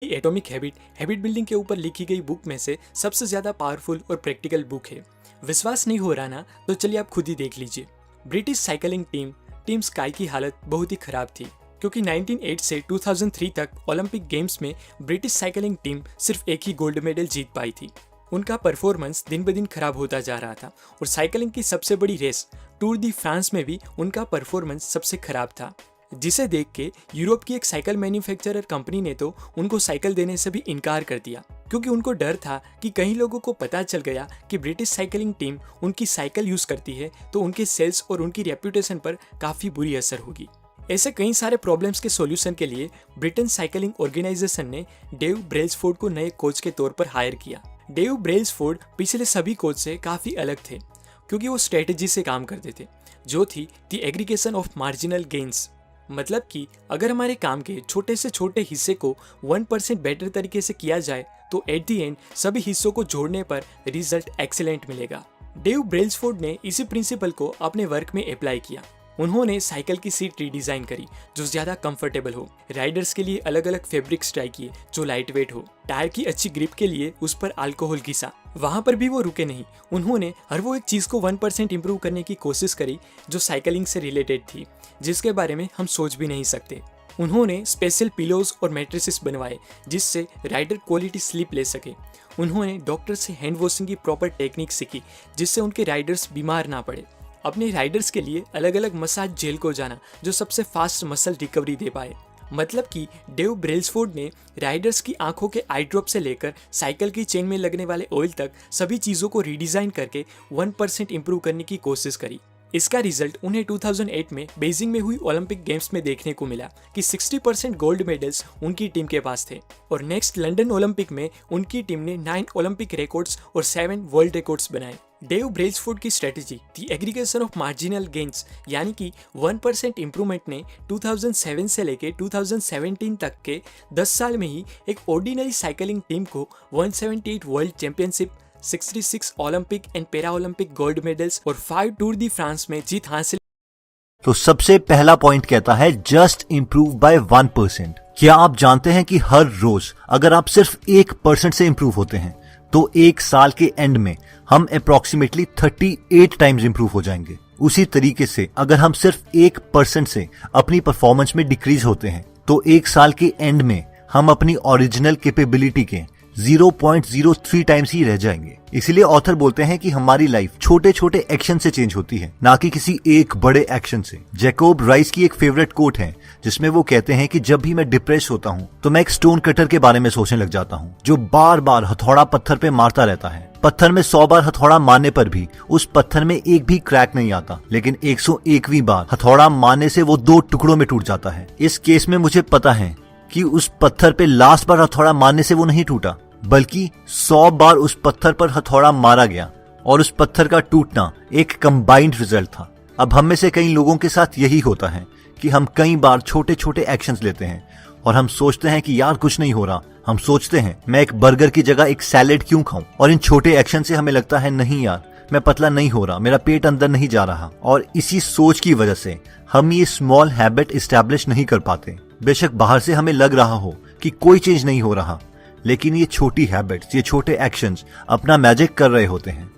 Atomic habit habit building के ऊपर लिखी गई बुक में से सबसे ज़्यादा पावरफुल और प्रैक्टिकल बुक है। विश्वास नहीं हो रहा ना, तो चलिए आप खुद ही देख लीजिए। ब्रिटिश साइकिलिंग टीम स्काई की हालत बहुत ही खराब थी, क्योंकि 1908 से 2003 तक ओलंपिक गेम्स में ब्रिटिश साइकिलिंग टीम सिर्फ एक ही गोल्ड मेडल जीत पाई थी। उनका परफॉर्मेंस दिन ब दिन खराब होता जा रहा था और साइकिलिंग की सबसे बड़ी रेस टूर दी फ्रांस में भी उनका परफॉर्मेंस सबसे खराब था, जिसे देख के यूरोप की एक साइकिल मैन्युफैक्चरर कंपनी ने तो उनको साइकिल देने से भी इनकार कर दिया, क्योंकि उनको डर था कि कई लोगों को पता चल गया कि ब्रिटिश साइकिलिंग टीम उनकी साइकिल यूज करती है तो उनके सेल्स और उनकी रेप्यूटेशन पर काफी बुरी असर होगी। ऐसे कई सारे प्रॉब्लम्स के सॉल्यूशन के लिए ब्रिटेन साइकिलिंग ऑर्गेनाइजेशन ने डेव ब्रेल्सफोर्ड को नए कोच के तौर पर हायर किया। डेव ब्रेल्सफोर्ड पिछले सभी कोच से काफी अलग थे, क्योंकि वो स्ट्रेटेजी से काम करते थे, जो थी the aggregation of marginal gains. मतलब कि अगर हमारे काम के छोटे से छोटे हिस्से को 1% बेटर तरीके से किया जाए तो एट द एंड सभी हिस्सों को जोड़ने पर रिजल्ट एक्सीलेंट मिलेगा। डेव ब्रेल्सफोर्ड ने इसी प्रिंसिपल को अपने वर्क में अप्लाई किया। उन्होंने साइकिल की सीट रीडिजाइन करी जो ज्यादा कंफर्टेबल हो, राइडर्स के लिए अलग अलग फैब्रिक्स ट्राई किए जो लाइट वेट हो, टायर की अच्छी ग्रिप के लिए उस पर अल्कोहल घिसा। वहां पर भी वो रुके नहीं, उन्होंने हर वो एक चीज को 1% इंप्रूव करने की कोशिश करी जो साइकिलिंग से रिलेटेड थी, जिसके बारे में हम सोच भी नहीं सकते। उन्होंने स्पेशल पिलोज और मैट्रेसेस बनवाए जिससे राइडर क्वालिटी स्लीप ले सके। उन्होंने डॉक्टर से हैंड वॉशिंग की प्रॉपर टेक्निक सीखी जिससे उनके राइडर्स बीमार ना पड़े। अपने राइडर्स के लिए अलग अलग मसाज जेल को जाना जो सबसे फास्ट मसल रिकवरी दे पाए। मतलब कि डेव ब्रेल्सफोर्ड ने राइडर्स की आंखों के आई ड्रॉप से लेकर साइकिल की चेन में लगने वाले ऑयल तक सभी चीज़ों को रीडिज़ाइन करके 1% इंप्रूव करने की कोशिश करी। इसका रिजल्ट उन्हें 2008 में बीजिंग में हुई ओलंपिक गेम्स में देखने को मिला कि 60% गोल्ड मेडल्स उनकी टीम के पास थे, और नेक्स्ट लंदन ओलंपिक में उनकी टीम ने 9 ओलंपिक रिकॉर्ड्स और 7 वर्ल्ड रिकॉर्ड्स बनाए। डेव ब्रेल्सफोर्ड की strategy the aggregation of marginal gains यानी कि 1% इंप्रूवमेंट ने 2007 से लेकर 2017 तक के 10 साल में ही एक ऑर्डिनरी साइकिलिंग टीम को 178 world championship, 66 Olympic and para Olympic gold medals और 5 टूर दी फ्रांस में जीत हासिल। तो सबसे पहला पॉइंट कहता है जस्ट इंप्रूव बाय 1%। क्या आप जानते हैं कि हर रोज अगर आप सिर्फ 1% से इंप्रूव होते हैं तो एक साल के एंड में हम अप्रोक्सीमेटली 38 टाइम्स इंप्रूव हो जाएंगे। उसी तरीके से अगर हम सिर्फ 1% से अपनी परफॉर्मेंस में डिक्रीज होते हैं तो एक साल के एंड में हम अपनी ओरिजिनल कैपेबिलिटी के 0.03 टाइम्स ही रह जाएंगे। इसीलिए ऑथर बोलते हैं कि हमारी लाइफ छोटे छोटे एक्शन से चेंज होती है, ना कि किसी एक बड़े एक्शन से। जैकोब राइस की एक फेवरेट कोट है जिसमें वो कहते हैं कि जब भी मैं डिप्रेस होता हूँ तो मैं एक स्टोन कटर के बारे में सोचने लग जाता हूँ जो बार बार हथौड़ा पत्थर पे मारता रहता है। पत्थर में 100 बार हथौड़ा मारने पर भी उस पत्थर में एक भी क्रैक नहीं आता, लेकिन 101वीं बार हथौड़ा मारने से वो 2 टुकड़ों में टूट जाता है। इस केस में मुझे पता है कि उस पत्थर पे लास्ट बार हथौड़ा मारने से वो नहीं टूटा, बल्कि 100 बार उस पत्थर पर हथौड़ा मारा गया और उस पत्थर का टूटना एक कंबाइंड रिजल्ट था। अब हम में से कई लोगों के साथ यही होता है कि हम कई बार छोटे छोटे एक्शंस लेते हैं और हम सोचते हैं कि यार कुछ नहीं हो रहा। हम सोचते हैं मैं एक बर्गर की जगह एक सैलेड क्यों खाऊं, और इन छोटे एक्शन से हमें लगता है नहीं यार मैं पतला नहीं हो रहा, मेरा पेट अंदर नहीं जा रहा, और इसी सोच की वजह से हम ये स्मॉल हैबिट इस्टेब्लिश नहीं कर पाते। बेशक बाहर से हमें लग रहा हो कि कोई चेंज नहीं हो रहा, लेकिन ये छोटी हैबिट्स, ये छोटे एक्शंस अपना मैजिक कर रहे होते हैं।